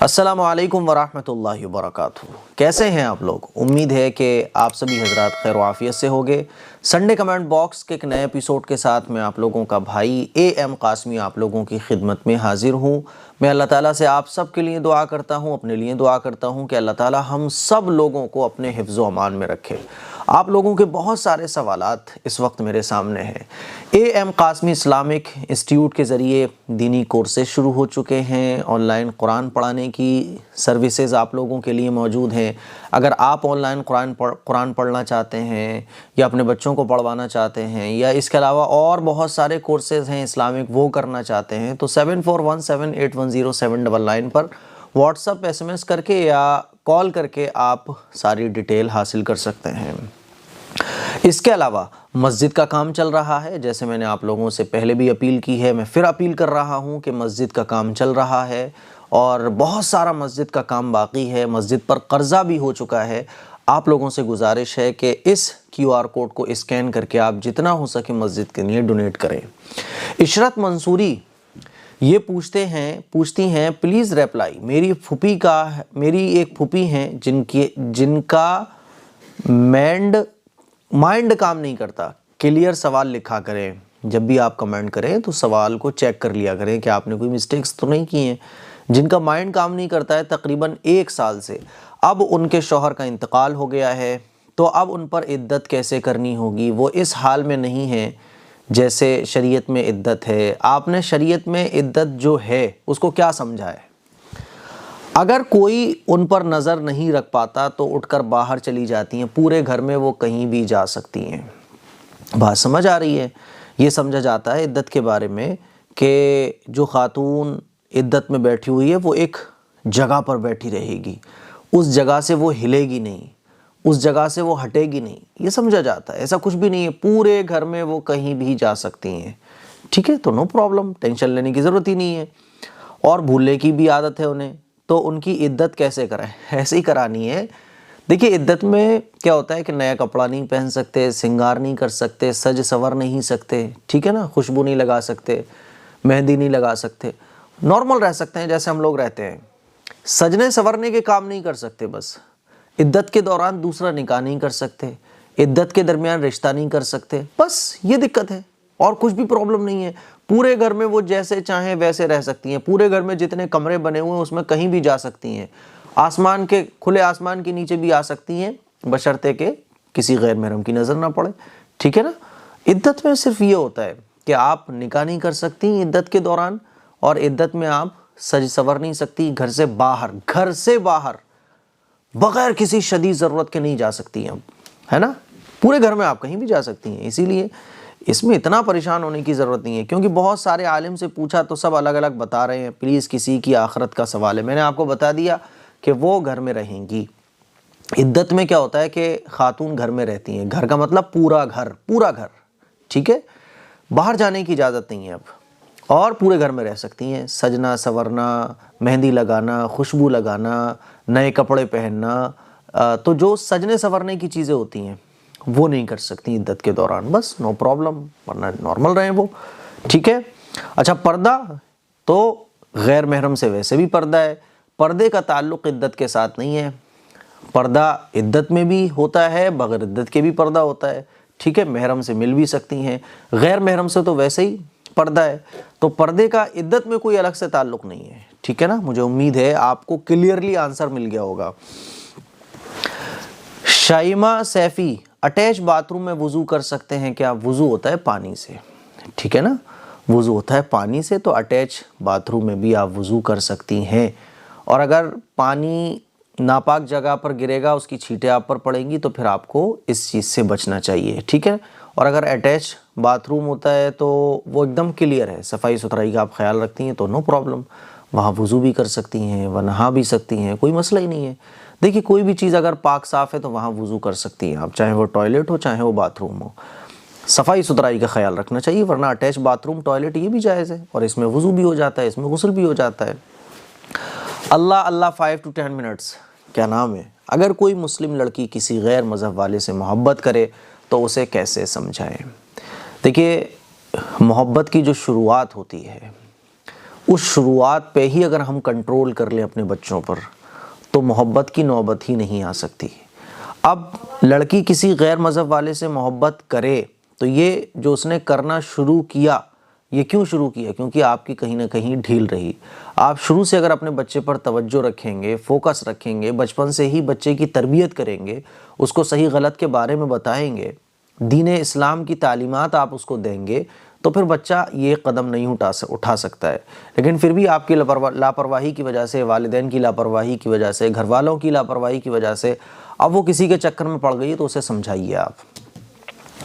السلام علیکم ورحمۃ اللہ وبرکاتہ۔ کیسے ہیں آپ لوگ؟ امید ہے کہ آپ سبھی حضرات خیر و عافیت سے ہوگے۔ سنڈے کمنٹ باکس کے ایک نئے ایپیسوڈ کے ساتھ میں آپ لوگوں کا بھائی اے قاسمی آپ لوگوں کی خدمت میں حاضر ہوں۔ میں اللہ تعالیٰ سے آپ سب کے لیے دعا کرتا ہوں، اپنے لیے دعا کرتا ہوں کہ اللہ تعالیٰ ہم سب لوگوں کو اپنے حفظ و امان میں رکھے۔ آپ لوگوں کے بہت سارے سوالات اس وقت میرے سامنے ہیں۔ اے قاسمی اسلامک انسٹیٹیوٹ کے ذریعے دینی کورسز شروع ہو چکے ہیں۔ آن لائن قرآن پڑھانے کی سروسز آپ لوگوں کے لیے موجود ہیں۔ اگر آپ آن لائن قرآن پڑھنا چاہتے ہیں یا اپنے بچوں کو پڑھوانا چاہتے ہیں یا اس کے علاوہ اور بہت سارے کورسز ہیں اسلامک وہ کرنا چاہتے ہیں تو 7417810799 پر واٹس ایپ SMS کر کے یا کال کر کے آپ ساری ڈیٹیل حاصل کر سکتے ہیں۔ اس کے علاوہ مسجد کا کام چل رہا ہے، جیسے میں نے آپ لوگوں سے پہلے بھی اپیل کی ہے، میں پھر اپیل کر رہا ہوں کہ مسجد کا کام چل رہا ہے اور بہت سارا مسجد کا کام باقی ہے۔ مسجد پر قرضہ بھی ہو چکا ہے۔ آپ لوگوں سے گزارش ہے کہ اس QR کوڈ کو اسکین کر کے آپ جتنا ہو سکے مسجد کے لیے ڈونیٹ کریں۔ عشرت منصوری یہ پوچھتی ہیں پلیز ریپلائی، میری ایک پھوپھی ہیں جن کا مائنڈ کام نہیں کرتا، کلیئر سوال لکھا کریں۔ جب بھی آپ کمنٹ کریں تو سوال کو چیک کر لیا کریں کہ آپ نے کوئی مسٹیکس تو نہیں کی ہیں۔ جن کا مائنڈ کام نہیں کرتا ہے تقریباً 1 سال سے، اب ان کے شوہر کا انتقال ہو گیا ہے تو اب ان پر عدت کیسے کرنی ہوگی؟ وہ اس حال میں نہیں ہے جیسے شریعت میں عدت ہے۔ آپ نے شریعت میں عدت جو ہے اس کو کیا سمجھا ہے؟ اگر کوئی ان پر نظر نہیں رکھ پاتا تو اٹھ کر باہر چلی جاتی ہیں، پورے گھر میں وہ کہیں بھی جا سکتی ہیں۔ بات سمجھ آ رہی ہے؟ یہ سمجھا جاتا ہے عدت کے بارے میں کہ جو خاتون عدت میں بیٹھی ہوئی ہے وہ ایک جگہ پر بیٹھی رہے گی، اس جگہ سے وہ ہلے گی نہیں، اس جگہ سے وہ ہٹے گی نہیں، یہ سمجھا جاتا ہے۔ ایسا کچھ بھی نہیں ہے، پورے گھر میں وہ کہیں بھی جا سکتی ہیں، ٹھیک ہے؟ تو نو پرابلم، ٹینشن لینے کی ضرورت ہی نہیں ہے۔ اور بھولنے کی بھی عادت ہے انہیں، تو ان کی عدت کیسے کریں؟ ایسے ہی کرانی ہے۔ دیکھیے عدت میں کیا ہوتا ہے کہ نیا کپڑا نہیں پہن سکتے، سنگار نہیں کر سکتے، سج سور نہیں سکتے، ٹھیک ہے نا؟ خوشبو نہیں لگا سکتے، مہندی نہیں لگا سکتے، نارمل رہ سکتے ہیں جیسے ہم لوگ رہتے ہیں۔ سجنے سورنے کے کام نہیں کر سکتے، بس عدت کے دوران دوسرا نکاح نہیں کر سکتے، عدت کے درمیان رشتہ نہیں کر سکتے، بس یہ دقت ہے، اور کچھ بھی پرابلم نہیں ہے۔ پورے گھر میں وہ جیسے چاہیں ویسے رہ سکتی ہیں، پورے گھر میں جتنے کمرے بنے ہوئے ہیں اس میں کہیں بھی جا سکتی ہیں، کھلے آسمان کے نیچے بھی آ سکتی ہیں، بشرطے کہ کسی غیر محرم کی نظر نہ پڑے، ٹھیک ہے نا؟ عدت میں صرف یہ ہوتا ہے کہ آپ نکاح نہیں کر سکتی عدت کے دوران، اور عدت میں آپ سج سور نہیں سکتی، گھر سے باہر بغیر کسی شدید ضرورت کے نہیں جا سکتی ہیں، ہے نا؟ پورے گھر میں آپ کہیں بھی جا سکتی ہیں، اسی لیے اس میں اتنا پریشان ہونے کی ضرورت نہیں ہے، کیونکہ بہت سارے عالم سے پوچھا تو سب الگ الگ بتا رہے ہیں۔ پلیز کسی کی آخرت کا سوال ہے، میں نے آپ کو بتا دیا کہ وہ گھر میں رہیں گی۔ عدت میں کیا ہوتا ہے کہ خاتون گھر میں رہتی ہیں، گھر کا مطلب پورا گھر، ٹھیک ہے؟ باہر جانے کی اجازت نہیں ہے اب، اور پورے گھر میں رہ سکتی ہیں۔ سجنا سورنا، مہندی لگانا، خوشبو لگانا، نئے کپڑے پہننا، تو جو سجنے سورنے کی چیزیں ہوتی ہیں وہ نہیں کر سکتی عدت کے دوران، بس نو پرابلم، ورنہ نارمل رہیں وہ، ٹھیک ہے؟ اچھا، پردہ تو غیر محرم سے ویسے بھی پردہ ہے، پردے کا تعلق عدت کے ساتھ نہیں ہے۔ پردہ عدت میں بھی ہوتا ہے، بغیر عدت کے بھی پردہ ہوتا ہے، ٹھیک ہے؟ محرم سے مل بھی سکتی ہیں، غیر محرم سے تو ویسے ہی پردہ ہے، تو پردے کا عدت میں کوئی الگ سے تعلق نہیں ہے، ٹھیک ہے نا؟ مجھے امید ہے آپ کو کلیئرلی آنسر مل گیا ہوگا۔ Shaima Saifi, attach bath room میں وضو کر سکتے ہیں کیا؟ وضو ہوتا ہے پانی سے، ٹھیک ہے نا؟ وضو ہوتا ہے پانی سے، تو اٹیچ باتھ روم میں بھی آپ وضو کر سکتی ہیں، اور اگر پانی ناپاک جگہ پر گرے گا، اس کی چھینٹیں آپ پر پڑیں گی تو پھر آپ کو اس چیز سے بچنا چاہیے، ٹھیک ہے؟ اور اگر اٹیچ باتھ روم ہوتا ہے تو وہ ایک دم کلیئر ہے، صفائی ستھرائی کا آپ خیال رکھتی ہیں تو نو پرابلم، وہاں وضو بھی کر سکتی ہیں، وہ نہا بھی سکتی ہیں، کوئی مسئلہ ہی نہیں ہے۔ دیکھیے کوئی بھی چیز اگر پاک صاف ہے تو وہاں وضو کر سکتی ہیں آپ، چاہے وہ ٹوائلٹ ہو چاہے وہ باتھ روم ہو، صفائی ستھرائی کا خیال رکھنا چاہیے، ورنہ اٹیچ باتھ روم ٹوائلٹ یہ بھی جائز ہے، اور اس میں وضو بھی ہو جاتا ہے، اس میں غسل بھی ہو جاتا ہے۔ اللہ 5 to 10 منٹس کیا نام ہے؟ اگر کوئی مسلم لڑکی کسی غیر مذہب والے سے محبت کرے تو اسے کیسے سمجھائیں؟ دیکھیے محبت کی جو شروعات ہوتی ہے اس شروعات پہ ہی اگر ہم کنٹرول کر لیں اپنے بچوں پر تو محبت کی نوبت ہی نہیں آ سکتی۔ اب لڑکی کسی غیر مذہب والے سے محبت کرے تو یہ جو اس نے کرنا شروع کیا، یہ کیوں شروع کیا؟ کیونکہ آپ کی کہیں نہ کہیں ڈھیل رہی۔ آپ شروع سے اگر اپنے بچے پر توجہ رکھیں گے، فوکس رکھیں گے، بچپن سے ہی بچے کی تربیت کریں گے، اس کو صحیح غلط کے بارے میں بتائیں گے، دین اسلام کی تعلیمات آپ اس کو دیں گے، تو پھر بچہ یہ قدم نہیں اٹھا سکتا ہے۔ لیکن پھر بھی آپ کی لاپرواہی کی وجہ سے، والدین کی لاپرواہی کی وجہ سے، گھر والوں کی لاپرواہی کی وجہ سے اب وہ کسی کے چکر میں پڑ گئی تو اسے سمجھائیے۔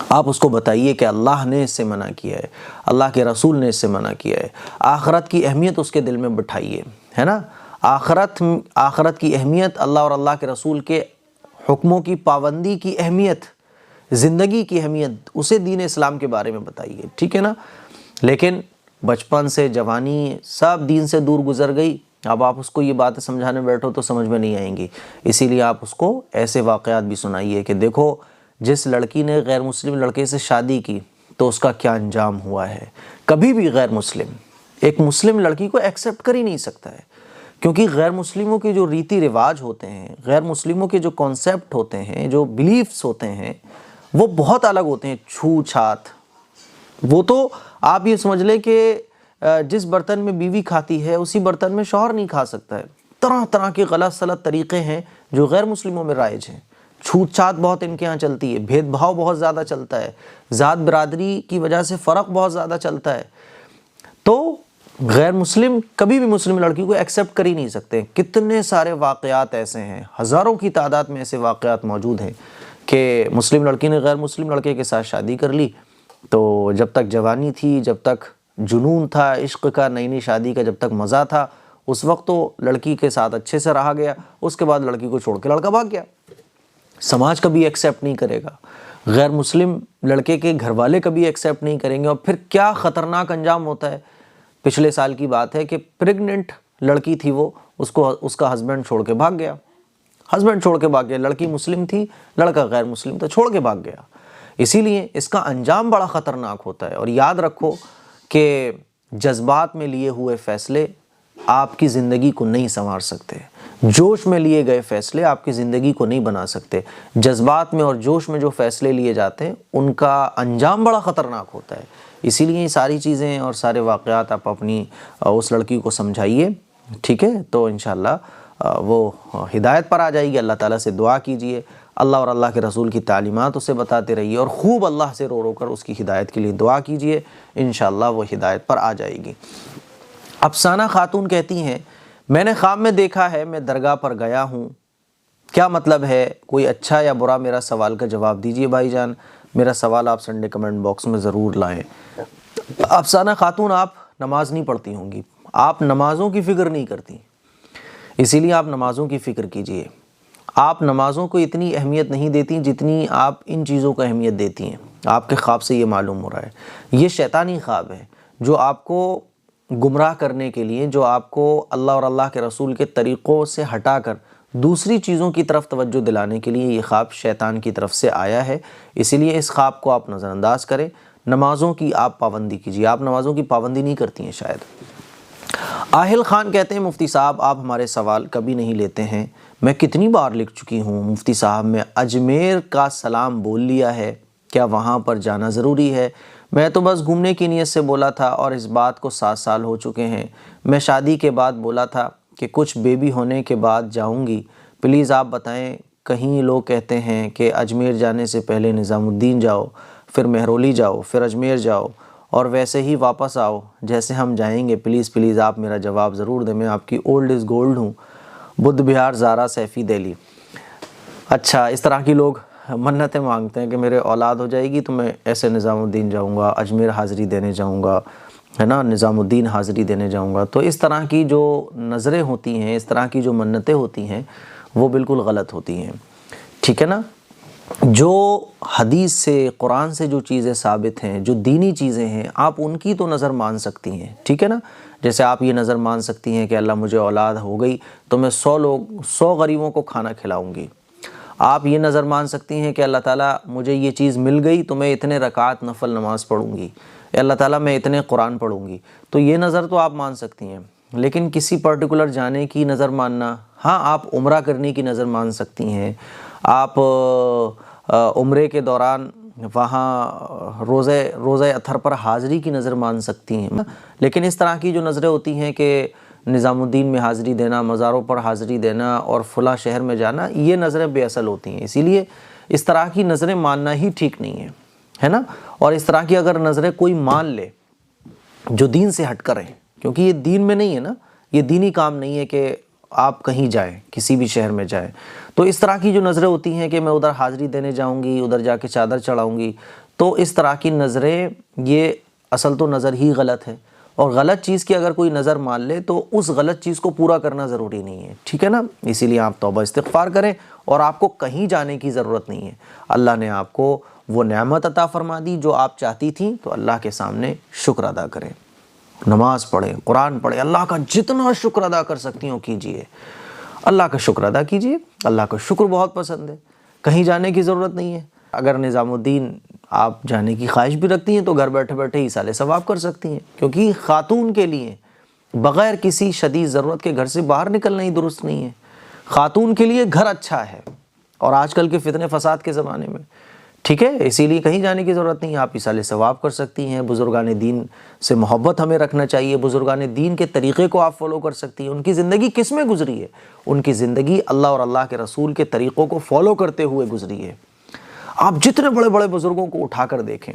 آپ اس کو بتائیے کہ اللہ نے اس سے منع کیا ہے، اللہ کے رسول نے اس سے منع کیا ہے۔ آخرت کی اہمیت اس کے دل میں بٹھائیے، ہے نا؟ آخرت کی اہمیت، اللہ اور اللہ کے رسول کے حکموں کی پابندی کی اہمیت، زندگی کی اہمیت، اسے دین اسلام کے بارے میں بتائیے، ٹھیک ہے نا؟ لیکن بچپن سے جوانی سب دین سے دور گزر گئی، اب آپ اس کو یہ باتیں سمجھانے بیٹھو تو سمجھ میں نہیں آئیں گی۔ اسی لیے آپ اس کو ایسے واقعات بھی سنائیے کہ دیکھو جس لڑکی نے غیر مسلم لڑکے سے شادی کی تو اس کا کیا انجام ہوا ہے۔ کبھی بھی غیر مسلم ایک مسلم لڑکی کو ایکسیپٹ کر ہی نہیں سکتا ہے، کیونکہ غیر مسلموں کے جو ریتی رواج ہوتے ہیں، غیر مسلموں کے جو کانسیپٹ ہوتے ہیں، جو بلیفز ہوتے ہیں، وہ بہت الگ ہوتے ہیں۔ چھو چھات، وہ تو آپ یہ سمجھ لیں کہ جس برتن میں بیوی کھاتی ہے اسی برتن میں شوہر نہیں کھا سکتا ہے۔ طرح طرح کے غلط سلط طریقے ہیں جو غیر مسلموں میں رائج ہیں۔ چھوٹ چھات بہت ان کے ہاں چلتی ہے، بھید بھاؤ بہت زیادہ چلتا ہے، ذات برادری کی وجہ سے فرق بہت زیادہ چلتا ہے۔ تو غیر مسلم کبھی بھی مسلم لڑکی کو ایکسیپٹ کر ہی نہیں سکتے۔ کتنے سارے واقعات ایسے ہیں، ہزاروں کی تعداد میں ایسے واقعات موجود ہیں کہ مسلم لڑکی نے غیر مسلم لڑکے کے ساتھ شادی کر لی، تو جب تک جوانی تھی، جب تک جنون تھا عشق کا، نئی نئی شادی کا جب تک مزہ تھا، اس وقت تو لڑکی کے ساتھ اچھے سے رہا گیا، اس کے بعد لڑکی کو چھوڑ کے لڑکا بھاگ گیا۔ سماج کبھی ایکسیپٹ نہیں کرے گا، غیر مسلم لڑکے کے گھر والے کبھی ایکسیپٹ نہیں کریں گے، اور پھر کیا خطرناک انجام ہوتا ہے۔ پچھلے سال کی بات ہے کہ پریگننٹ لڑکی تھی، وہ اس کا ہسبینڈ چھوڑ کے بھاگ گیا، لڑکی مسلم تھی، لڑکا غیر مسلم تھا، چھوڑ کے بھاگ گیا۔ اسی لیے اس کا انجام بڑا خطرناک ہوتا ہے۔ اور یاد رکھو کہ جذبات میں لیے ہوئے فیصلے آپ کی زندگی کو نہیں سنوار سکتے، جوش میں لیے گئے فیصلے آپ کی زندگی کو نہیں بنا سکتے۔ جذبات میں اور جوش میں جو فیصلے لیے جاتے ہیں ان کا انجام بڑا خطرناک ہوتا ہے۔ اسی لیے یہ ساری چیزیں اور سارے واقعات آپ اپنی اس لڑکی کو سمجھائیے، ٹھیک ہے؟ تو انشاءاللہ وہ ہدایت پر آ جائے گی۔ اللہ تعالیٰ سے دعا کیجئے، اللہ اور اللہ کے رسول کی تعلیمات اسے بتاتے رہیے، اور خوب اللہ سے رو رو کر اس کی ہدایت کے لیے دعا کیجئے، انشاءاللہ وہ ہدایت پر آ جائے گی۔ افسانہ خاتون کہتی ہیں، میں نے خواب میں دیکھا ہے میں درگاہ پر گیا ہوں۔ کیا مطلب ہے؟ کوئی اچھا یا برا میرا سوال کا جواب دیجئے بھائی جان۔ میرا سوال آپ سنڈے کمنٹ باکس میں ضرور لائیں۔ افسانہ خاتون، آپ نماز نہیں پڑھتی ہوں گی، آپ نمازوں کی فکر نہیں کرتی، اسی لیے آپ نمازوں کی فکر کیجئے۔ آپ نمازوں کو اتنی اہمیت نہیں دیتی جتنی آپ ان چیزوں کو اہمیت دیتی ہیں۔ آپ کے خواب سے یہ معلوم ہو رہا ہے، یہ شیطانی خواب ہے جو آپ کو گمراہ کرنے کے لیے، جو آپ کو اللہ اور اللہ کے رسول کے طریقوں سے ہٹا کر دوسری چیزوں کی طرف توجہ دلانے کے لیے یہ خواب شیطان کی طرف سے آیا ہے۔ اسی لیے اس خواب کو آپ نظر انداز کریں، نمازوں کی آپ پابندی کیجیے۔ آپ نمازوں کی پابندی نہیں کرتی ہیں شاید۔ آہل خان کہتے ہیں، مفتی صاحب آپ ہمارے سوال کبھی نہیں لیتے ہیں، میں کتنی بار لکھ چکی ہوں مفتی صاحب، میں اجمیر کا سلام بول لیا ہے، کیا وہاں پر جانا ضروری ہے؟ میں تو بس گھومنے کی نیت سے بولا تھا اور اس بات کو 7 سال ہو چکے ہیں۔ میں شادی کے بعد بولا تھا کہ کچھ بیبی ہونے کے بعد جاؤں گی، پلیز آپ بتائیں۔ کہیں لوگ کہتے ہیں کہ اجمیر جانے سے پہلے نظام الدین جاؤ، پھر مہرولی جاؤ، پھر اجمیر جاؤ اور ویسے ہی واپس آؤ جیسے ہم جائیں گے۔ پلیز آپ میرا جواب ضرور دیں، میں آپ کی اولڈ از گولڈ ہوں۔ بدھ بہار، زارا سیفی، دہلی۔ اچھا، اس طرح کی لوگ منتیں مانگتے ہیں کہ میرے اولاد ہو جائے گی تو میں ایسے نظام الدین جاؤں گا، اجمیر حاضری دینے جاؤں گا، ہے نا، نظام الدین حاضری دینے جاؤں گا۔ تو اس طرح کی جو نظریں ہوتی ہیں، اس طرح کی جو منتیں ہوتی ہیں، وہ بالکل غلط ہوتی ہیں، ٹھیک ہے نا؟ جو حدیث سے، قرآن سے جو چیزیں ثابت ہیں، جو دینی چیزیں ہیں، آپ ان کی تو نظر مان سکتی ہیں، ٹھیک ہے نا؟ جیسے آپ یہ نظر مان سکتی ہیں کہ اللہ مجھے اولاد ہو گئی تو میں 100 غریبوں کو کھانا کھلاؤں گی۔ آپ یہ نظر مان سکتی ہیں کہ اللہ تعالیٰ مجھے یہ چیز مل گئی تو میں اتنے رکعات نفل نماز پڑھوں گی۔ اللہ تعالیٰ میں اتنے قرآن پڑھوں گی، تو یہ نظر تو آپ مان سکتی ہیں، لیکن کسی پرٹیکولر جانے کی نظر ماننا، ہاں آپ عمرہ کرنے کی نظر مان سکتی ہیں، آپ عمرے کے دوران وہاں روزہ اطہر پر حاضری کی نظر مان سکتی ہیں، لیکن اس طرح کی جو نظریں ہوتی ہیں کہ نظام الدین میں حاضری دینا، مزاروں پر حاضری دینا اور فلاں شہر میں جانا، یہ نظریں بے اصل ہوتی ہیں، اسی لیے اس طرح کی نظریں ماننا ہی ٹھیک نہیں ہے نا۔ اور اس طرح کی اگر نظریں کوئی مان لے جو دین سے ہٹ کر ہیں، کیونکہ یہ دین میں نہیں ہے نا، یہ دینی کام نہیں ہے کہ آپ کہیں جائیں، کسی بھی شہر میں جائیں، تو اس طرح کی جو نظریں ہوتی ہیں کہ میں ادھر حاضری دینے جاؤں گی، ادھر جا کے چادر چڑھاؤں گی، تو اس طرح کی نظریں، یہ اصل تو نظر ہی غلط ہے، اور غلط چیز کی اگر کوئی نظر مان لے تو اس غلط چیز کو پورا کرنا ضروری نہیں ہے، ٹھیک ہے نا۔ اسی لیے آپ توبہ استغفار کریں، اور آپ کو کہیں جانے کی ضرورت نہیں ہے، اللہ نے آپ کو وہ نعمت عطا فرما دی جو آپ چاہتی تھیں، تو اللہ کے سامنے شکر ادا کریں، نماز پڑھیں، قرآن پڑھیں، اللہ کا جتنا شکر ادا کر سکتی ہوں کیجئے، اللہ کا شکر ادا کیجئے، اللہ کا شکر بہت پسند ہے، کہیں جانے کی ضرورت نہیں ہے۔ اگر نظام الدین آپ جانے کی خواہش بھی رکھتی ہیں تو گھر بیٹھے بیٹھے ایصال ثواب کر سکتی ہیں، کیونکہ خاتون کے لیے بغیر کسی شدید ضرورت کے گھر سے باہر نکلنا ہی درست نہیں ہے، خاتون کے لیے گھر اچھا ہے، اور آج کل کے فتنے فساد کے زمانے میں، ٹھیک ہے، اسی لیے کہیں جانے کی ضرورت نہیں ہے، آپ ایصال ثواب کر سکتی ہیں۔ بزرگان دین سے محبت ہمیں رکھنا چاہیے، بزرگان دین کے طریقے کو آپ فالو کر سکتی ہیں، ان کی زندگی کس میں گزری ہے؟ ان کی زندگی اللہ اور اللہ کے رسول کے طریقوں کو فالو کرتے ہوئے گزری ہے۔ آپ جتنے بڑے بڑے بزرگوں کو اٹھا کر دیکھیں،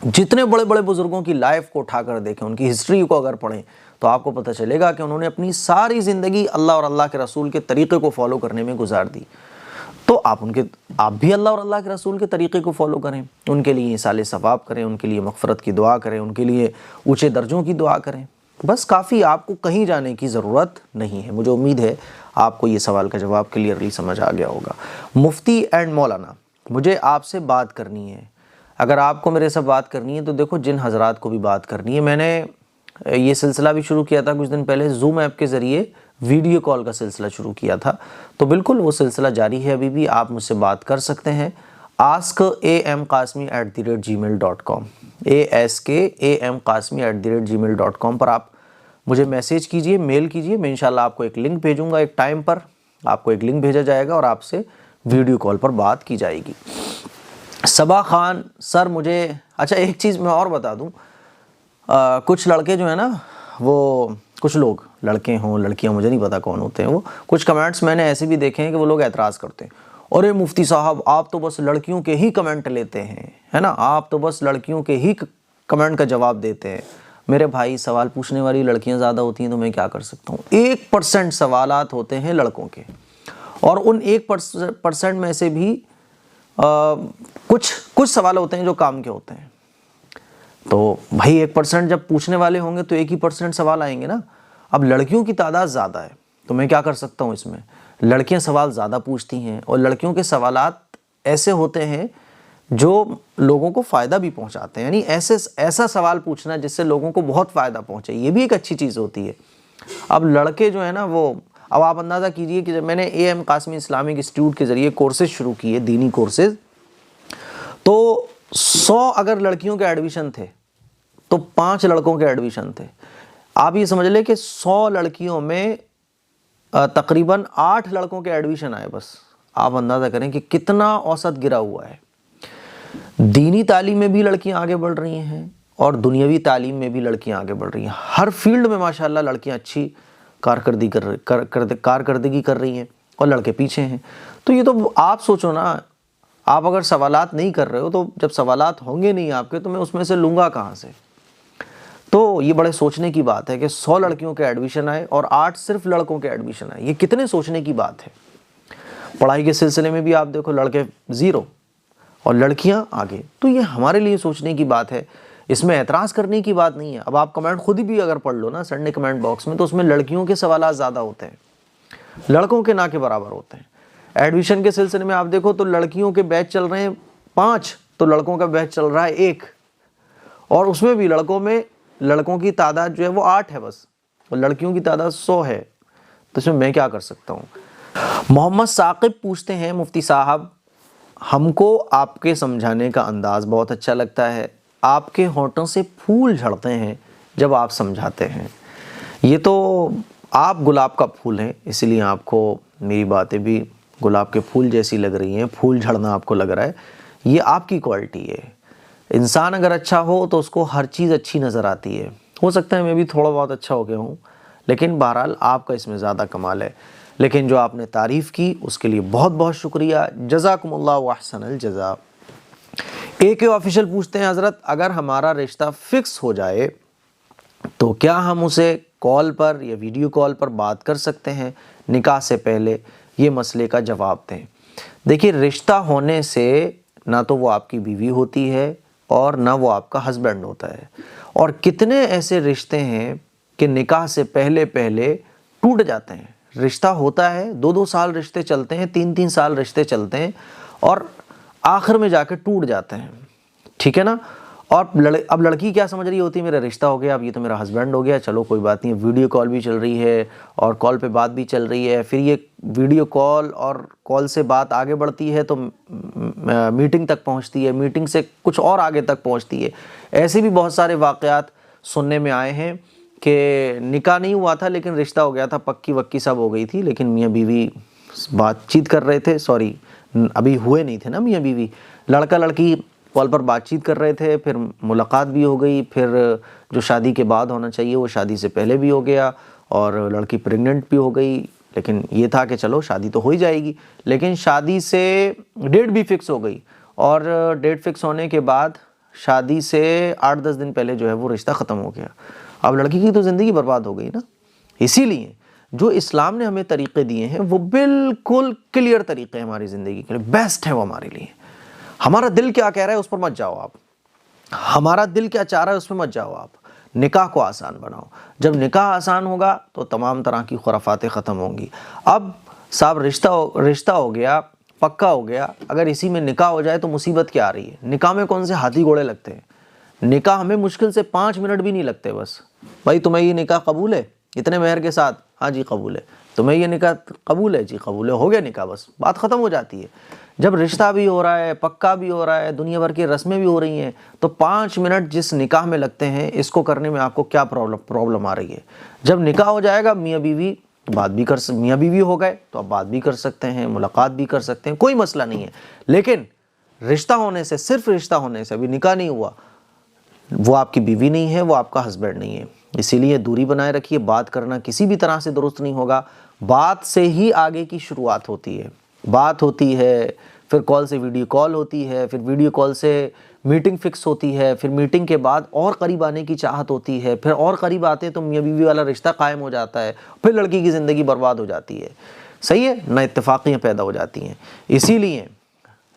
جتنے بڑے بڑے بزرگوں کی لائف کو اٹھا کر دیکھیں، ان کی ہسٹری کو اگر پڑھیں تو آپ کو پتہ چلے گا کہ انہوں نے اپنی ساری زندگی اللہ اور اللہ کے رسول کے طریقے کو فالو کرنے میں گزار دی، تو آپ بھی اللہ اور اللہ کے رسول کے طریقے کو فالو کریں، ان کے لیے ایصال ثواب کریں، ان کے لیے مغفرت کی دعا کریں، ان کے لیے اونچے درجوں کی دعا کریں، بس کافی، آپ کو کہیں جانے کی ضرورت نہیں ہے۔ مجھے امید ہے آپ کو یہ سوال کا جواب کلیئرلی سمجھ آ گیا ہوگا۔ مفتی اینڈ مولانا، مجھے آپ سے بات کرنی ہے، اگر آپ کو میرے سے بات کرنی ہے تو دیکھو جن حضرات کو بھی بات کرنی ہے، میں نے یہ سلسلہ بھی شروع کیا تھا کچھ دن پہلے، زوم ایپ کے ذریعے ویڈیو کال کا سلسلہ شروع کیا تھا، تو بالکل وہ سلسلہ جاری ہے، ابھی بھی آپ مجھ سے بات کر سکتے ہیں۔ askam@gmail.com askam@gmail.com پر آپ مجھے میسیج کیجئے، میل کیجئے، میں انشاءاللہ آپ کو ایک لنک بھیجوں گا، ایک ٹائم پر آپ کو ایک لنک بھیجا جائے گا اور آپ سے ویڈیو کال پر بات کی جائے گی۔ صبا خان سر، مجھے اچھا ایک چیز میں اور بتا دوں، کچھ لڑکے جو ہیں نا، وہ کچھ لوگ، لڑکے ہوں لڑکیاں، مجھے نہیں پتا کون ہوتے ہیں وہ، کچھ کمنٹس میں نے ایسے بھی دیکھے ہیں کہ وہ لوگ اعتراض کرتے ہیں، ارے مفتی صاحب آپ تو بس لڑکیوں کے ہی کمنٹ لیتے ہیں، ہے نا، آپ تو بس لڑکیوں کے ہی کمنٹ کا جواب دیتے ہیں۔ میرے بھائی، سوال پوچھنے والی لڑکیاں زیادہ ہوتی ہیں تو میں کیا کر سکتا ہوں، 1% سوالات ہوتے ہیں لڑکوں کے، اور ان 1% میں سے بھی کچھ سوال ہوتے ہیں جو کام کے ہوتے ہیں، تو بھائی 1% جب پوچھنے والے ہوں گے تو 1% سوال آئیں گے نا۔ اب لڑکیوں کی تعداد زیادہ ہے تو میں کیا کر سکتا ہوں، اس میں لڑکیاں سوال زیادہ پوچھتی ہیں، اور لڑکیوں کے سوالات ایسے ہوتے ہیں جو لوگوں کو فائدہ بھی پہنچاتے ہیں، یعنی ایسا سوال پوچھنا جس سے لوگوں کو بہت فائدہ پہنچے، یہ بھی ایک اچھی چیز ہوتی ہے۔ اب لڑکے جو ہیں نا، وہ اب آپ اندازہ کیجئے کہ جب میں نے AM قاسمی اسلامک انسٹیٹیوٹ کے ذریعے کورسز شروع کیے، دینی کورسز، تو 100 اگر لڑکیوں کے ایڈمیشن تھے تو 5 لڑکوں کے ایڈمیشن تھے۔ آپ یہ سمجھ لیں کہ 100 لڑکیوں میں تقریباً 8 لڑکوں کے ایڈمیشن آئے بس۔ آپ اندازہ کریں کہ کتنا اوسط گرا ہوا ہے۔ دینی تعلیم میں بھی لڑکیاں آگے بڑھ رہی ہیں اور دنیاوی تعلیم میں بھی لڑکیاں آگے بڑھ رہی ہیں، ہر فیلڈ میں ماشاءاللہ لڑکیاں اچھی کارکردگی کر رہی ہیں اور لڑکے پیچھے ہیں۔ تو یہ تو آپ سوچو نا، آپ اگر سوالات نہیں کر رہے ہو تو جب سوالات ہوں گے نہیں آپ کے تو میں اس میں سے لوں گا کہاں سے؟ تو یہ بڑے سوچنے کی بات ہے کہ 100 لڑکیوں کے ایڈمیشن آئے اور 8 صرف لڑکوں کے ایڈمیشن آئے، یہ کتنے سوچنے کی بات ہے۔ پڑھائی کے سلسلے میں بھی آپ دیکھو، لڑکے 0 اور لڑکیاں آگے، تو یہ ہمارے لیے سوچنے کی بات ہے، اس میں اعتراض کرنے کی بات نہیں ہے۔ اب آپ کمنٹ خود بھی اگر پڑھ لو نا سنڈے کمنٹ باکس میں، تو اس میں لڑکیوں کے سوالات زیادہ ہوتے ہیں، لڑکوں کے نہ کے برابر ہوتے ہیں۔ ایڈمیشن کے سلسلے میں آپ دیکھو تو لڑکیوں کے بیچ چل رہے ہیں 5 تو لڑکوں کا بیچ چل رہا ہے 1، اور اس میں بھی لڑکوں کی تعداد جو ہے وہ 8 ہے بس، اور لڑکیوں کی تعداد 100 ہے، تو اس میں کیا کر سکتا ہوں۔ محمد ثاقب پوچھتے ہیں، مفتی صاحب ہم کو آپ کے سمجھانے کا انداز بہت اچھا لگتا ہے، آپ کے ہونٹوں سے پھول جھڑتے ہیں جب آپ سمجھاتے ہیں. یہ تو آپ گلاب کا پھول ہیں، اسی لیے آپ کو میری باتیں بھی گلاب کے پھول جیسی لگ رہی ہیں، پھول جھڑنا آپ کو لگ رہا ہے. یہ آپ کی کوالٹی ہے. انسان اگر اچھا ہو تو اس کو ہر چیز اچھی نظر آتی ہے. ہو سکتا ہے میں بھی تھوڑا بہت اچھا ہو گیا ہوں، لیکن بہرحال آپ کا اس میں زیادہ کمال ہے. لیکن جو آپ نے تعریف کی اس کے لیے بہت بہت شکریہ. جزاکم اللہ واحسن الجزا. ایک آفیشل پوچھتے ہیں حضرت اگر ہمارا رشتہ فکس ہو جائے تو کیا ہم اسے کال پر یا ویڈیو کال پر بات کر سکتے ہیں نکاح سے پہلے؟ یہ مسئلے کا جواب دیں. دیکھیے رشتہ ہونے سے نہ تو وہ آپ کی بیوی ہوتی ہے اور نہ وہ آپ کا ہسبینڈ ہوتا ہے. اور کتنے ایسے رشتے ہیں کہ نکاح سے پہلے ٹوٹ جاتے ہیں. رشتہ ہوتا ہے 2 سال رشتے چلتے ہیں، 3 سال رشتے چلتے ہیں اور آخر میں جا کے ٹوٹ جاتے ہیں. ٹھیک ہے نا. اور اب لڑکی کیا سمجھ رہی ہوتی ہے میرا رشتہ ہو گیا، اب یہ تو میرا ہسبینڈ ہو گیا، چلو کوئی بات نہیں. ویڈیو کال بھی چل رہی ہے اور کال پہ بات بھی چل رہی ہے. پھر یہ ویڈیو کال اور کال سے بات آگے بڑھتی ہے تو میٹنگ تک پہنچتی ہے، میٹنگ سے کچھ اور آگے تک پہنچتی ہے. ایسے بھی بہت سارے واقعات سننے میں آئے ہیں کہ نکاح نہیں ہوا تھا لیکن رشتہ ہو گیا تھا، پکی وکی سب ہو گئی تھی، لیکن میاں بیوی بات چیت کر رہے تھے، سوری ابھی ہوئے نہیں تھے نا میاں بیوی، لڑکا لڑکی کال پر بات چیت کر رہے تھے، پھر ملاقات بھی ہو گئی، پھر جو شادی کے بعد ہونا چاہیے وہ شادی سے پہلے بھی ہو گیا اور لڑکی پریگننٹ بھی ہو گئی. لیکن یہ تھا کہ چلو شادی تو ہو ہی جائے گی، لیکن شادی سے ڈیٹ بھی فکس ہو گئی اور ڈیٹ فکس ہونے کے بعد شادی سے 8-10 دن پہلے جو ہے وہ رشتہ ختم ہو گیا. اب لڑکی کی تو زندگی برباد ہو گئی نا. اسی لیے جو اسلام نے ہمیں طریقے دیے ہیں وہ بالکل کلیئر طریقے ہیں ہماری زندگی کے لیے، بیسٹ ہے وہ ہمارے لیے. ہمارا دل کیا کہہ رہا ہے اس پر مت جاؤ آپ، ہمارا دل کیا چاہ رہا ہے اس پر مت جاؤ آپ. نکاح کو آسان بناؤ. جب نکاح آسان ہوگا تو تمام طرح کی خرافاتیں ختم ہوں گی. اب صاحب رشتہ ہو گیا، پکا ہو گیا، اگر اسی میں نکاح ہو جائے تو مصیبت کیا آ رہی ہے؟ نکاح میں کون سے ہاتھی گھوڑے لگتے ہیں؟ نکاح ہمیں مشکل سے 5 منٹ بھی نہیں لگتے. بس بھائی تمہیں یہ نکاح قبول ہے اتنے مہر کے ساتھ؟ ہاں جی قبول ہے. تمہیں یہ نکاح قبول ہے؟ جی قبول ہے. ہو گیا نکاح، بس بات ختم ہو جاتی ہے. جب رشتہ بھی ہو رہا ہے، پکا بھی ہو رہا ہے، دنیا بھر کی رسمیں بھی ہو رہی ہیں، تو 5 منٹ جس نکاح میں لگتے ہیں اس کو کرنے میں آپ کو کیا پرابلم آ رہی ہے؟ جب نکاح ہو جائے گا میاں بیوی بات بھی میاں بیوی ہو گئے تو آپ بات بھی کر سکتے ہیں، ملاقات بھی کر سکتے ہیں، کوئی مسئلہ نہیں ہے. لیکن رشتہ ہونے سے، صرف رشتہ ہونے سے، ابھی نکاح نہیں ہوا، وہ آپ کی بیوی نہیں ہے، وہ آپ کا ہسبینڈ نہیں ہے. اسی لیے دوری بنائے رکھیے. بات کرنا کسی بھی طرح سے درست نہیں ہوگا. بات سے ہی آگے کی شروعات ہوتی ہے. بات ہوتی ہے، پھر کال سے ویڈیو کال ہوتی ہے، پھر ویڈیو کال سے میٹنگ فکس ہوتی ہے، پھر میٹنگ کے بعد اور قریب آنے کی چاہت ہوتی ہے، پھر اور قریب آتے تو میاں بیوی والا رشتہ قائم ہو جاتا ہے، پھر لڑکی کی زندگی برباد ہو جاتی ہے. صحیح ہے نا، اتفاقیاں پیدا ہو جاتی ہیں. اسی لیے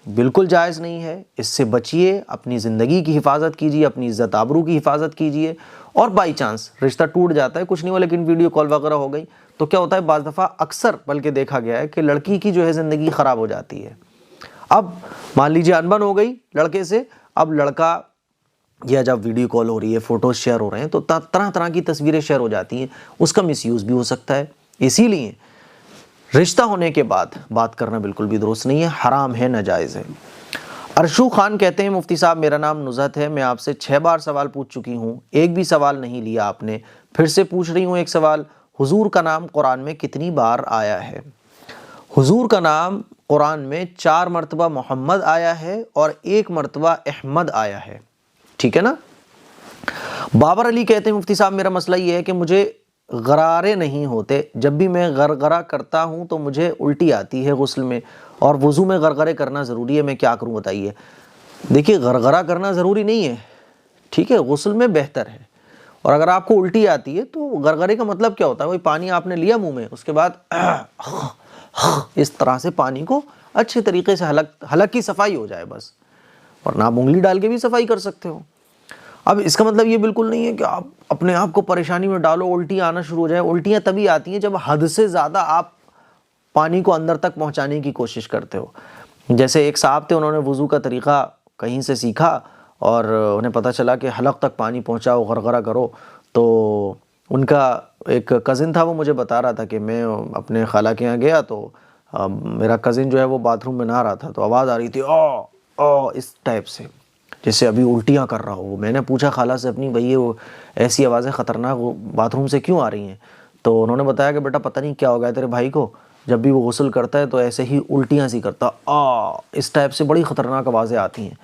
بالکل جائز نہیں ہے، اس سے بچیے، اپنی زندگی کی حفاظت کیجیے، اپنی عزت آبرو کی حفاظت کیجیے. اور بائی چانس رشتہ ٹوٹ جاتا ہے، کچھ نہیں ہوا لیکن ویڈیو کال وغیرہ ہو گئی، تو کیا ہوتا ہے بعض دفعہ، اکثر بلکہ دیکھا گیا ہے کہ لڑکی کی جو ہے زندگی خراب ہو جاتی ہے. اب مان لیجیے انبن ہو گئی لڑکے سے، اب لڑکا یا جب ویڈیو کال ہو رہی ہے، فوٹوز شیئر ہو رہے ہیں تو طرح طرح کی تصویریں شیئر ہو جاتی ہیں، اس کا مس یوز بھی ہو سکتا ہے. اسی لیے رشتہ ہونے کے بعد بات کرنا بالکل بھی درست نہیں ہے، حرام ہے، ناجائز ہے. ارشو خان کہتے ہیں مفتی صاحب میرا نام نزہت ہے، میں آپ سے 6 بار سوال پوچھ چکی ہوں، ایک بھی سوال نہیں لیا آپ نے، پھر سے پوچھ رہی ہوں ایک سوال. حضور کا نام قرآن میں کتنی بار آیا ہے؟ حضور کا نام قرآن میں 4 مرتبہ محمد آیا ہے اور 1 مرتبہ احمد آیا ہے. ٹھیک ہے نا. بابر علی کہتے ہیں مفتی صاحب میرا مسئلہ یہ ہے کہ مجھے غرارے نہیں ہوتے، جب بھی میں غرغرہ کرتا ہوں تو مجھے الٹی آتی ہے غسل میں، اور وضو میں غرغرے کرنا ضروری ہے، میں کیا کروں بتائیے؟ دیکھیے غرغرہ کرنا ضروری نہیں ہے، ٹھیک ہے، غسل میں بہتر ہے. اور اگر آپ کو الٹی آتی ہے تو غرغرے کا مطلب کیا ہوتا ہے؟ وہی پانی آپ نے لیا منہ میں، اس کے بعد اس طرح سے پانی کو اچھے طریقے سے حلق کی صفائی ہو جائے بس. ورنہ آپ انگلی ڈال کے بھی صفائی کر سکتے ہو. اب اس کا مطلب یہ بالکل نہیں ہے کہ آپ اپنے آپ کو پریشانی میں ڈالو، الٹی آنا شروع ہو جائے. الٹیاں تبھی آتی ہیں جب حد سے زیادہ آپ پانی کو اندر تک پہنچانے کی کوشش کرتے ہو. جیسے ایک صاحب تھے، انہوں نے وضو کا طریقہ کہیں سے سیکھا اور انہیں پتہ چلا کہ حلق تک پانی پہنچاؤ، غرغرہ کرو. تو ان کا ایک کزن تھا، وہ مجھے بتا رہا تھا کہ میں اپنے خالہ کے یہاں گیا تو میرا کزن جو ہے وہ باتھ روم میں نہا رہا تھا، تو آواز آ رہی تھی او او اس ٹائپ سے. جیسے ابھی الٹیاں کر رہا ہو. میں نے پوچھا خالہ سے اپنی، بھائی وہ ایسی آوازیں خطرناک باتھ روم سے کیوں آ رہی ہیں؟ تو انہوں نے بتایا کہ بیٹا پتہ نہیں کیا ہو گیا تیرے بھائی کو، جب بھی وہ غسل کرتا ہے تو ایسے ہی الٹیاں سی کرتا، اس ٹائپ سے بڑی خطرناک آوازیں آتی ہیں.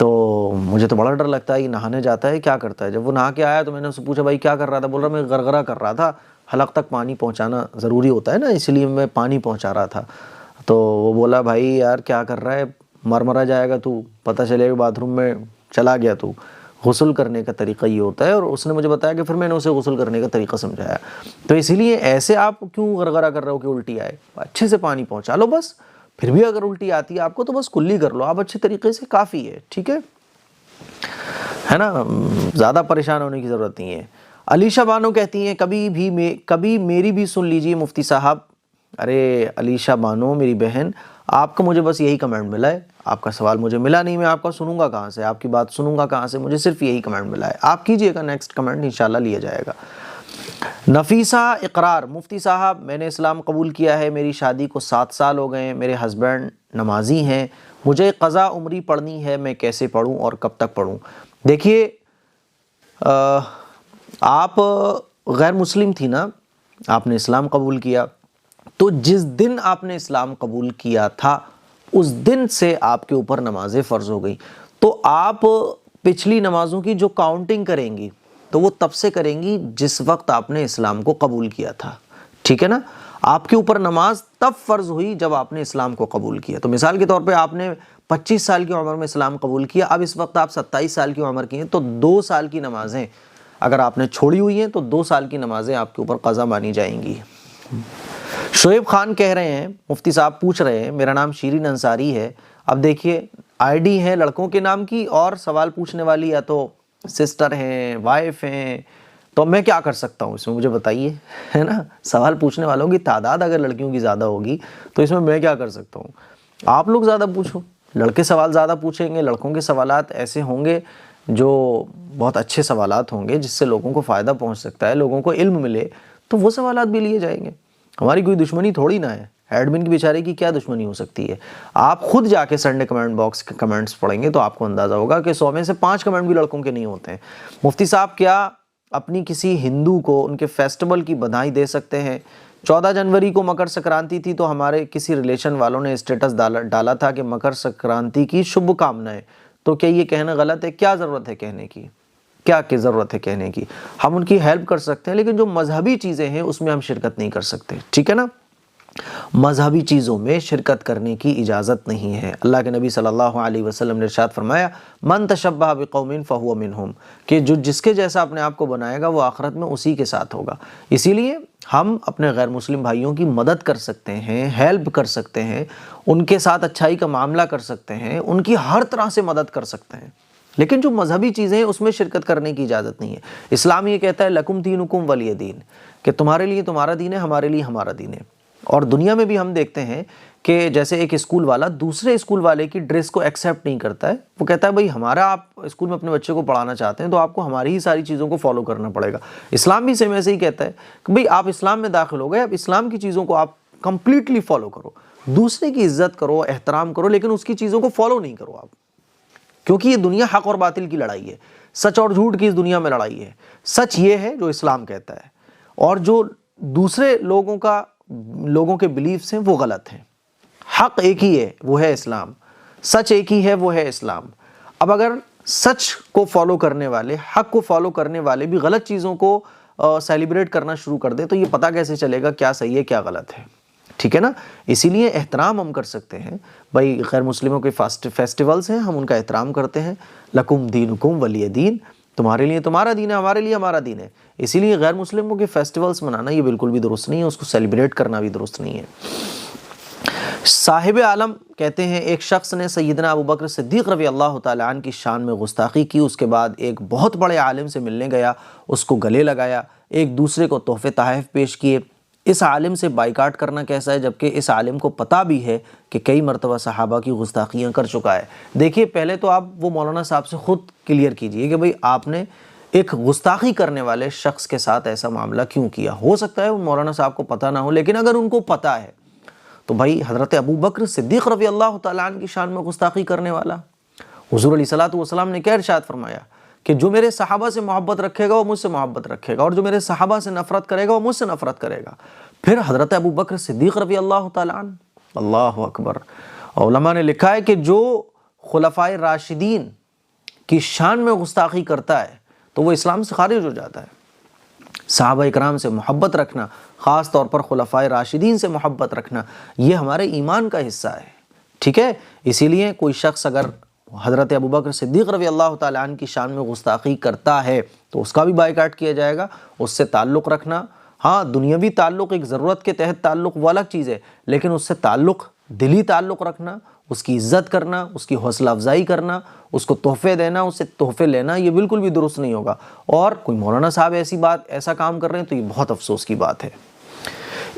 تو مجھے تو بڑا ڈر لگتا ہے، یہ نہانے جاتا ہے کیا کرتا ہے. جب وہ نہا کے آیا تو میں نے اس سے پوچھا بھائی کیا کر رہا تھا؟ بول رہا میں غرغرہ کر رہا تھا، حلق تک پانی پہنچانا ضروری ہوتا ہے نا، اس لیے میں پانی پہنچا رہا تھا. تو وہ بولا بھائی یار کیا کر رہا ہے، مرا جائے گا تو، پتہ چلے گا باتھ روم میں چلا گیا تو. غسل کرنے کا طریقہ یہ ہوتا ہے. اور اس نے مجھے بتایا کہ پھر میں نے اسے غسل کرنے کا طریقہ سمجھایا. تو اسی لیے ایسے آپ کیوں غرغرہ کر رہے ہو کہ الٹی آئے؟ اچھے سے پانی پہنچا لو بس. پھر بھی اگر الٹی آتی ہے آپ کو تو بس کلی کر لو آپ اچھے طریقے سے، کافی ہے. ٹھیک ہے نا، زیادہ پریشان ہونے کی ضرورت نہیں ہے. علیشہ بانو کہتی ہیں کبھی میری بھی سن لیجئے مفتی صاحب. ارے علیشہ بانو میری بہن، آپ کا مجھے بس یہی کمنٹ ملا ہے، آپ کا سوال مجھے ملا نہیں، میں آپ کا سنوں گا کہاں سے، آپ کی بات سنوں گا کہاں سے، مجھے صرف یہی کمنٹ ملا ہے. آپ کیجئے گا نیکسٹ کمنٹ، انشاءاللہ لیا جائے گا. نفیسہ اقرار، مفتی صاحب میں نے اسلام قبول کیا ہے، میری شادی کو 7 سال ہو گئے ہیں، میرے ہسبینڈ نمازی ہیں، مجھے قضا عمری پڑھنی ہے، میں کیسے پڑھوں اور کب تک پڑھوں؟ دیکھیے آپ غیر مسلم تھی نا، آپ نے اسلام قبول کیا، تو جس دن آپ نے اسلام قبول کیا تھا اس دن سے آپ کے اوپر نمازیں فرض ہو گئی. تو آپ پچھلی نمازوں کی جو کاؤنٹنگ کریں گی تو وہ تب سے کریں گی جس وقت آپ نے اسلام کو قبول کیا تھا. ٹھیک ہے نا، آپ کے اوپر نماز تب فرض ہوئی جب آپ نے اسلام کو قبول کیا. تو مثال کے طور پہ آپ نے 25 سال کی عمر میں اسلام قبول کیا، اب اس وقت آپ 27 سال کی عمر کی ہیں، تو 2 سال کی نمازیں اگر آپ نے چھوڑی ہوئی ہیں تو 2 سال کی نمازیں آپ کے اوپر قضا مانی جائیں گی. شعیب خان کہہ رہے ہیں، مفتی صاحب پوچھ رہے ہیں میرا نام شیرین انصاری ہے. اب دیکھیے آئی ڈی ہے لڑکوں کے نام کی اور سوال پوچھنے والی یا تو سسٹر ہیں، وائف ہیں، تو میں کیا کر سکتا ہوں اس میں، مجھے بتائیے، ہے نا. سوال پوچھنے والوں کی تعداد اگر لڑکیوں کی زیادہ ہوگی تو اس میں کیا کر سکتا ہوں. آپ لوگ زیادہ پوچھو، لڑکے سوال زیادہ پوچھیں گے، لڑکوں کے سوالات ایسے ہوں گے جو بہت اچھے سوالات ہوں گے جس سے لوگوں کو فائدہ پہنچ سکتا ہے، لوگوں کو علم ملے، تو وہ سوالات بھی لیے جائیں گے. ہماری کوئی دشمنی تھوڑی نہ ہے، ایڈمن کی بیچارے کی کیا دشمنی ہو سکتی ہے. آپ خود جا کے سنڈے کمنٹ باکس کے کمنٹس پڑھیں گے تو آپ کو اندازہ ہوگا کہ 100 میں سے 5 کمنٹ بھی لڑکوں کے نہیں ہوتے ہیں. مفتی صاحب کیا اپنی کسی ہندو کو ان کے فیسٹیول کی بدھائی دے سکتے ہیں؟ 14 جنوری کو مکر سنکرانتی تھی تو ہمارے کسی ریلیشن والوں نے اسٹیٹس ڈالا تھا کہ مکر سنکرانتی کی شبھ کامنائیں، تو کیا یہ کہنا غلط ہے؟ کیا ضرورت ہے کہنے کی، کیا ضرورت ہے کہنے کی؟ ہم ان کی ہیلپ کر سکتے ہیں لیکن جو مذہبی چیزیں ہیں اس میں ہم شرکت نہیں کر سکتے. ٹھیک ہے نا، مذہبی چیزوں میں شرکت کرنے کی اجازت نہیں ہے. اللہ کے نبی صلی اللہ علیہ وسلم نے ارشاد فرمایا من تشبہ بقوم فہو منہم، کہ جو جس کے جیسا اپنے آپ کو بنائے گا وہ آخرت میں اسی کے ساتھ ہوگا. اسی لیے ہم اپنے غیر مسلم بھائیوں کی مدد کر سکتے ہیں، ہیلپ کر سکتے ہیں، ان کے ساتھ اچھائی کا معاملہ کر سکتے ہیں، ان کی ہر طرح سے مدد کر سکتے ہیں، لیکن جو مذہبی چیزیں ہیں اس میں شرکت کرنے کی اجازت نہیں ہے. اسلام یہ کہتا ہے لکم دینکم ولی دین، کہ تمہارے لیے تمہارا دین ہے، ہمارے لیے ہمارا دین ہے. اور دنیا میں بھی ہم دیکھتے ہیں کہ جیسے ایک اسکول والا دوسرے اسکول والے کی ڈریس کو ایکسیپٹ نہیں کرتا ہے، وہ کہتا ہے بھائی ہمارا آپ اسکول میں اپنے بچے کو پڑھانا چاہتے ہیں تو آپ کو ہماری ہی ساری چیزوں کو فالو کرنا پڑے گا. اسلام بھی سیم ایسے ہی کہتا ہے کہ بھئی آپ اسلام میں داخل ہو گئے، اب اسلام کی چیزوں کو آپ کمپلیٹلی فالو کرو، دوسرے کی عزت کرو، احترام کرو، لیکن اس کی چیزوں کو فالو نہیں کرو آپ، کیونکہ یہ دنیا حق اور باطل کی لڑائی ہے، سچ اور جھوٹ کی اس دنیا میں لڑائی ہے. سچ یہ ہے جو اسلام کہتا ہے، اور جو دوسرے لوگوں کے بلیفز ہیں وہ غلط ہیں. حق ایک ہی ہے وہ ہے اسلام، سچ ایک ہی ہے وہ ہے اسلام. اب اگر سچ کو فالو کرنے والے، حق کو فالو کرنے والے بھی غلط چیزوں کو سیلیبریٹ کرنا شروع کر دیں تو یہ پتہ کیسے چلے گا کیا صحیح ہے کیا غلط ہے. ٹھیک ہے نا، اسی لیے احترام ہم کر سکتے ہیں. بھائی غیر مسلموں کے فیسٹیولز ہیں، ہم ان کا احترام کرتے ہیں. لکم دینکم ولی دین، تمہارے لیے تمہارا دین ہے، ہمارے لیے ہمارا دین ہے. اسی لیے غیر مسلموں کے فیسٹیولز منانا یہ بالکل بھی درست نہیں ہے، اس کو سیلیبریٹ کرنا بھی درست نہیں ہے. صاحب عالم کہتے ہیں ایک شخص نے سیدنا ابوبکر صدیق رضی اللہ تعالیٰ عنہ کی شان میں گستاخی کی، اس کے بعد ایک بہت بڑے عالم سے ملنے گیا، اس کو گلے لگایا، ایک دوسرے کو تحفے تحائف پیش کیے. اس عالم سے بائیکاٹ کرنا کیسا ہے جبکہ اس عالم کو پتہ بھی ہے کہ کئی مرتبہ صحابہ کی گستاخیاں کر چکا ہے؟ دیکھیے پہلے تو آپ وہ مولانا صاحب سے خود کلیئر کیجئے کہ بھئی آپ نے ایک گستاخی کرنے والے شخص کے ساتھ ایسا معاملہ کیوں کیا. ہو سکتا ہے وہ مولانا صاحب کو پتہ نہ ہو، لیکن اگر ان کو پتہ ہے تو بھائی حضرت ابوبکر صدیق رضی اللہ تعالیٰ عنہ کی شان میں گستاخی کرنے والا، حضور علیہ الصلوۃ والسلام نے کیا ارشاد فرمایا کہ جو میرے صحابہ سے محبت رکھے گا وہ مجھ سے محبت رکھے گا، اور جو میرے صحابہ سے نفرت کرے گا وہ مجھ سے نفرت کرے گا۔ پھر حضرت ابو بکر صدیق رضی اللہ تعالیٰ عنہ، اللہ اکبر، علماء نے لکھا ہے کہ جو خلفائے راشدین کی شان میں گستاخی کرتا ہے تو وہ اسلام سے خارج ہو جاتا ہے۔ صحابہ اکرام سے محبت رکھنا، خاص طور پر خلفائے راشدین سے محبت رکھنا، یہ ہمارے ایمان کا حصہ ہے، ٹھیک ہے۔ اسی لیے کوئی شخص اگر حضرت ابوبکر صدیق رضی اللہ تعالیٰ عنہ کی شان میں گستاخی کرتا ہے تو اس کا بھی بائیکاٹ کیا جائے گا۔ اس سے تعلق رکھنا، ہاں دنیاوی تعلق ایک ضرورت کے تحت تعلق وہ الگ چیز ہے، لیکن اس سے تعلق، دلی تعلق رکھنا، اس کی عزت کرنا، اس کی حوصلہ افزائی کرنا، اس کو تحفے دینا، اس سے تحفے لینا، یہ بالکل بھی درست نہیں ہوگا۔ اور کوئی مولانا صاحب ایسا کام کر رہے ہیں تو یہ بہت افسوس کی بات ہے۔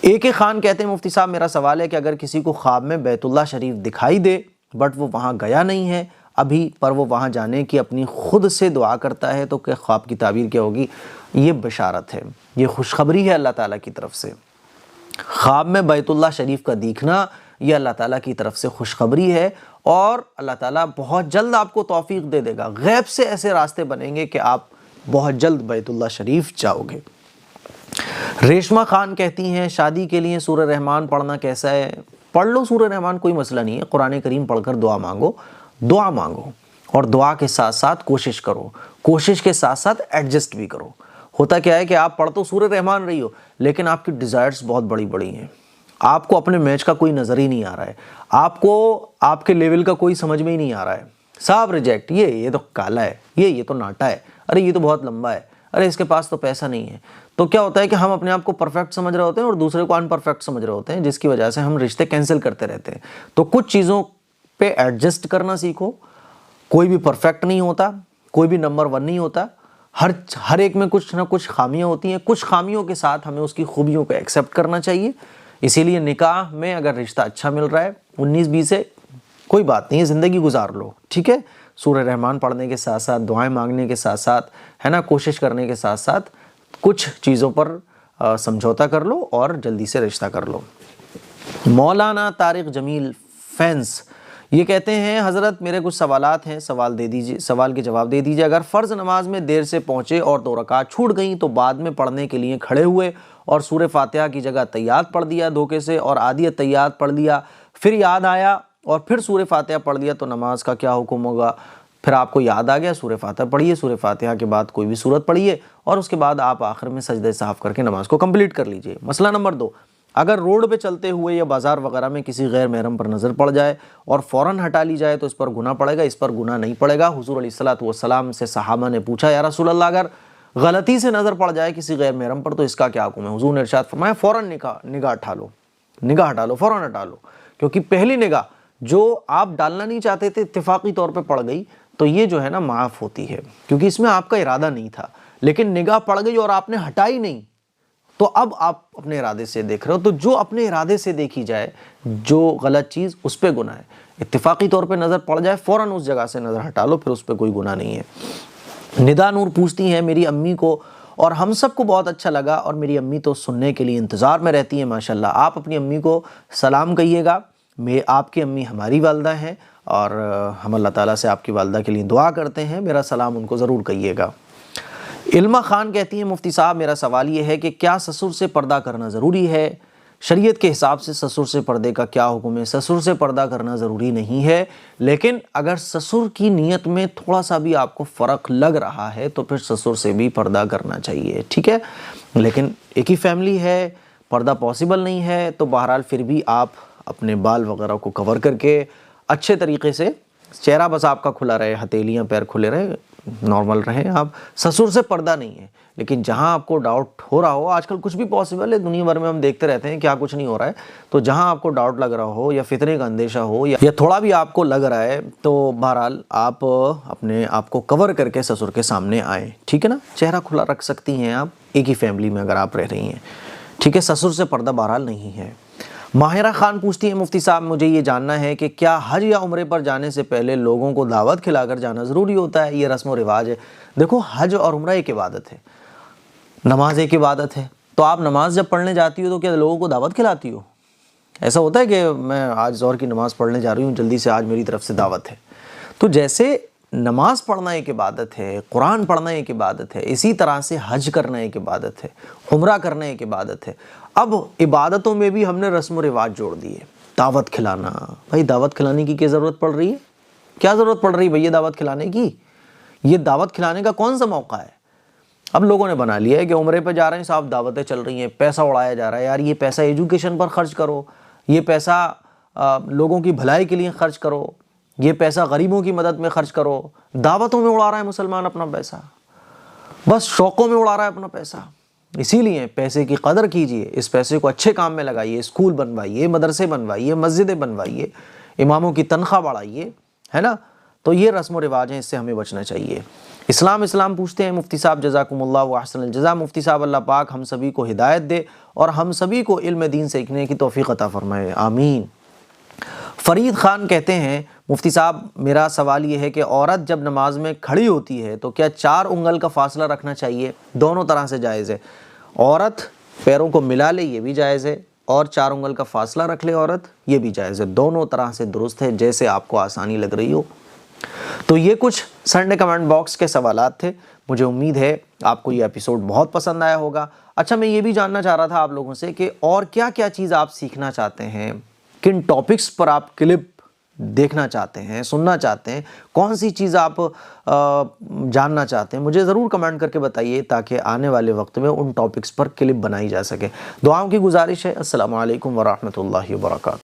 ایک خان کہتے ہیں مفتی صاحب میرا سوال ہے کہ اگر کسی کو خواب میں بیت اللہ شریف دکھائی دے بٹ وہ وہاں گیا نہیں ہے ابھی، پر وہ وہاں جانے کی اپنی خود سے دعا کرتا ہے تو کہ خواب کی تعبیر کیا ہوگی؟ یہ بشارت ہے، یہ خوشخبری ہے اللہ تعالیٰ کی طرف سے۔ خواب میں بیت اللہ شریف کا دیکھنا یہ اللہ تعالیٰ کی طرف سے خوشخبری ہے، اور اللہ تعالیٰ بہت جلد آپ کو توفیق دے دے گا۔ غیب سے ایسے راستے بنیں گے کہ آپ بہت جلد بیت اللہ شریف جاؤ گے۔ ریشما خان کہتی ہیں شادی کے لیے سورہ رحمان پڑھنا کیسا ہے؟ پڑھ لو سورہ رحمان، کوئی مسئلہ نہیں ہے۔ قرآن کریم پڑھ کر دعا مانگو اور دعا کے ساتھ ساتھ کوشش کرو، کوشش کے ساتھ ساتھ ایڈجسٹ بھی کرو۔ ہوتا کیا ہے کہ آپ پڑھ تو سورہ رحمان رہی ہو لیکن آپ کی ڈیزائرز بہت بڑی بڑی ہیں، آپ کو اپنے میچ کا کوئی نظر ہی نہیں آ رہا ہے، آپ کو آپ کے لیول کا کوئی سمجھ میں ہی نہیں آ رہا ہے۔ صاحب ریجیکٹ، یہ تو کالا ہے، یہ تو ناٹا ہے، ارے یہ تو بہت لمبا ہے، ارے اس کے پاس تو پیسہ نہیں ہے۔ تو کیا ہوتا ہے کہ ہم اپنے آپ کو پرفیکٹ سمجھ رہے ہوتے ہیں اور دوسرے کو ان پرفیکٹ سمجھ رہے ہوتے ہیں، جس کی وجہ سے ہم رشتے کینسل کرتے رہتے ہیں۔ تو کچھ چیزوں پہ ایڈجسٹ کرنا سیکھو۔ کوئی بھی پرفیکٹ نہیں ہوتا، کوئی بھی نمبر 1 نہیں ہوتا، ہر ایک میں کچھ نہ کچھ خامیاں ہوتی ہیں، کچھ خامیوں کے ساتھ ہمیں اس کی خوبیوں کو ایکسیپٹ کرنا چاہیے۔ اسی لیے نکاح میں اگر رشتہ اچھا مل رہا ہے 19-20 سے کوئی بات نہیں ہے، زندگی گزار لو، ٹھیک ہے۔ سورہ رحمان پڑھنے کے ساتھ ساتھ، دعائیں مانگنے کے ساتھ ساتھ، ہے نا، کوشش کرنے کے ساتھ ساتھ کچھ چیزوں پر سمجھوتا کر لو اور جلدی سے رشتہ کر لو۔ مولانا طارق جمیل فینس یہ کہتے ہیں حضرت میرے کچھ سوالات ہیں، سوال کے جواب دے دیجیے۔ اگر فرض نماز میں دیر سے پہنچے اور 2 رکعت چھوٹ گئیں تو بعد میں پڑھنے کے لیے کھڑے ہوئے اور سورہ فاتحہ کی جگہ تحیات پڑھ دیا دھوکے سے، اور آدھی تحیات پڑھ لیا، پھر یاد آیا اور پھر سورہ فاتحہ پڑھ لیا، تو نماز کا کیا حکم ہوگا؟ پھر آپ کو یاد آ گیا، سورہ فاتحہ پڑھیے، سورہ فاتحہ کے بعد کوئی بھی سورت پڑھیے اور اس کے بعد آپ آخر میں سجدہ سہو کر کے نماز کو کمپلیٹ کر لیجئے۔ مسئلہ نمبر 2، اگر روڈ پہ چلتے ہوئے یا بازار وغیرہ میں کسی غیر محرم پر نظر پڑ جائے اور فوراً ہٹا لی جائے تو اس پر گناہ پڑے گا؟ اس پر گناہ نہیں پڑے گا۔ حضور علیہ الصلوۃ والسلام سے صحابہ نے پوچھا یا رسول اللہ اگر غلطی سے نظر پڑ جائے کسی غیر محرم پر تو اس کا کیا حکم ہے؟ حضور نے ارشاد فرمایا فوراً نگاہ ہٹا لو، فوراً ہٹا لو، کیونکہ پہلی نگاہ جو آپ ڈالنا نہیں چاہتے تھے اتفاقی طور پہ پڑ گئی تو یہ جو ہے نا معاف ہوتی ہے، کیونکہ اس میں آپ کا ارادہ نہیں تھا، لیکن نگاہ پڑ گئی اور آپ نے ہٹائی نہیں، تو اب آپ اپنے ارادے سے دیکھ رہے ہو۔ تو جو اپنے ارادے سے دیکھی جائے جو غلط چیز اس پہ گناہ ہے، اتفاقی طور پہ نظر پڑ جائے فوراً اس جگہ سے نظر ہٹا لو، پھر اس پہ کوئی گناہ نہیں ہے۔ ندا نور پوچھتی ہیں میری امی کو اور ہم سب کو بہت اچھا لگا اور میری امی تو سننے کے لیے انتظار میں رہتی ہیں، ماشاءاللہ آپ اپنی امی کو سلام کہیے گا، آپ کی امی ہماری والدہ ہیں اور ہم اللہ تعالیٰ سے آپ کی والدہ کے لیے دعا کرتے ہیں، میرا سلام ان کو ضرور کہیے گا۔ علمہ خان کہتی ہیں مفتی صاحب میرا سوال یہ ہے کہ کیا سسر سے پردہ کرنا ضروری ہے؟ شریعت کے حساب سے سسر سے پردے کا کیا حکم ہے؟ سسر سے پردہ کرنا ضروری نہیں ہے، لیکن اگر سسر کی نیت میں تھوڑا سا بھی آپ کو فرق لگ رہا ہے تو پھر سسر سے بھی پردہ کرنا چاہیے، ٹھیک ہے۔ لیکن ایک ہی فیملی ہے، پردہ پاسبل نہیں ہے، تو بہرحال پھر بھی آپ اپنے بال وغیرہ کو کور کر کے اچھے طریقے سے، چہرہ بس آپ کا کھلا رہے، ہتھیلیاں پیر کھلے رہے، نارمل رہیں آپ، سسر سے پردہ نہیں ہے۔ لیکن جہاں آپ کو ڈاؤٹ ہو رہا ہو، آج کل کچھ بھی پاسبل ہے، دنیا بھر میں ہم دیکھتے رہتے ہیں کیا کچھ نہیں ہو رہا ہے، تو جہاں آپ کو ڈاؤٹ لگ رہا ہو یا فتنے کا اندیشہ ہو یا تھوڑا بھی آپ کو لگ رہا ہے تو بہرحال آپ اپنے آپ کو کور کر کے سسر کے سامنے آئیں، ٹھیک ہے نا، چہرہ کھلا رکھ سکتی ہیں آپ ایک ہی فیملی میں اگر آپ رہ رہی ہیں، ٹھیک ہے، سسر سے پردہ بہرحال نہیں ہے۔ ماہرہ خان پوچھتی ہیں مفتی صاحب مجھے یہ جاننا ہے کہ کیا حج یا عمرے پر جانے سے پہلے لوگوں کو دعوت کھلا کر جانا ضروری ہوتا ہے؟ یہ رسم و رواج ہے۔ دیکھو حج اور عمرہ ایک عبادت ہے، نماز ایک عبادت ہے، تو آپ نماز جب پڑھنے جاتی ہو تو کیا لوگوں کو دعوت کھلاتی ہو؟ ایسا ہوتا ہے کہ میں آج ظہر کی نماز پڑھنے جا رہی ہوں، جلدی سے آج میری طرف سے دعوت ہے، تو جیسے نماز پڑھنا ایک عبادت ہے، قرآن پڑھنا ایک عبادت ہے، اسی طرح سے حج کرنا ایک عبادت ہے، عمرہ کرنا ایک عبادت ہے۔ اب عبادتوں میں بھی ہم نے رسم و رواج جوڑ دیے۔ دعوت کھلانا، بھائی دعوت کھلانے کی کیا ضرورت پڑ رہی ہے؟ کیا ضرورت پڑ رہی ہے بھئی دعوت کھلانے کی؟ یہ دعوت کھلانے کا کون سا موقع ہے؟ اب لوگوں نے بنا لیا ہے کہ عمرے پہ جا رہے ہیں صاحب، دعوتیں چل رہی ہیں، پیسہ اڑایا جا رہا ہے۔ یار یہ پیسہ ایجوکیشن پر خرچ کرو، یہ پیسہ لوگوں کی بھلائی کے لیے خرچ کرو، یہ پیسہ غریبوں کی مدد میں خرچ کرو۔ دعوتوں میں اڑا رہا ہے مسلمان اپنا پیسہ، بس شوقوں میں اڑا رہا ہے اپنا پیسہ۔ اسی لیے پیسے کی قدر کیجئے، اس پیسے کو اچھے کام میں لگائیے، اسکول بنوائیے، مدرسے بنوائیے، مسجدیں بنوائیے، اماموں کی تنخواہ بڑھائیے، ہے نا۔ تو یہ رسم و رواج ہیں، اس سے ہمیں بچنا چاہیے۔ اسلام پوچھتے ہیں مفتی صاحب جزاکم اللہ و احسن الجزا۔ مفتی صاحب اللہ پاک ہم سبھی کو ہدایت دے اور ہم سبھی کو علم دین سیکھنے کی توفیق عطا فرمائے، آمین۔ فرید خان کہتے ہیں مفتی صاحب میرا سوال یہ ہے کہ عورت جب نماز میں کھڑی ہوتی ہے تو کیا 4 انگل کا فاصلہ رکھنا چاہیے؟ دونوں طرح سے جائز ہے۔ عورت پیروں کو ملا لے، یہ بھی جائز ہے، اور 4 انگل کا فاصلہ رکھ لے عورت، یہ بھی جائز ہے۔ دونوں طرح سے درست ہے، جیسے آپ کو آسانی لگ رہی ہو۔ تو یہ کچھ سنڈے کمنٹ باکس کے سوالات تھے۔ مجھے امید ہے آپ کو یہ ایپیسوڈ بہت پسند آیا ہوگا۔ اچھا، میں یہ بھی جاننا چاہ رہا تھا آپ لوگوں سے کہ اور کیا کیا چیز آپ سیکھنا چاہتے ہیں، کن ٹاپکس پر آپ کلپ دیکھنا چاہتے ہیں، سننا چاہتے ہیں، کون سی چیز آپ جاننا چاہتے ہیں، مجھے ضرور کمنٹ کر کے بتائیے تاکہ آنے والے وقت میں ان ٹاپکس پر کلپ بنائی جا سکے۔ دعاؤں کی گزارش ہے۔ السلام علیکم ورحمۃ اللہ وبرکاتہ۔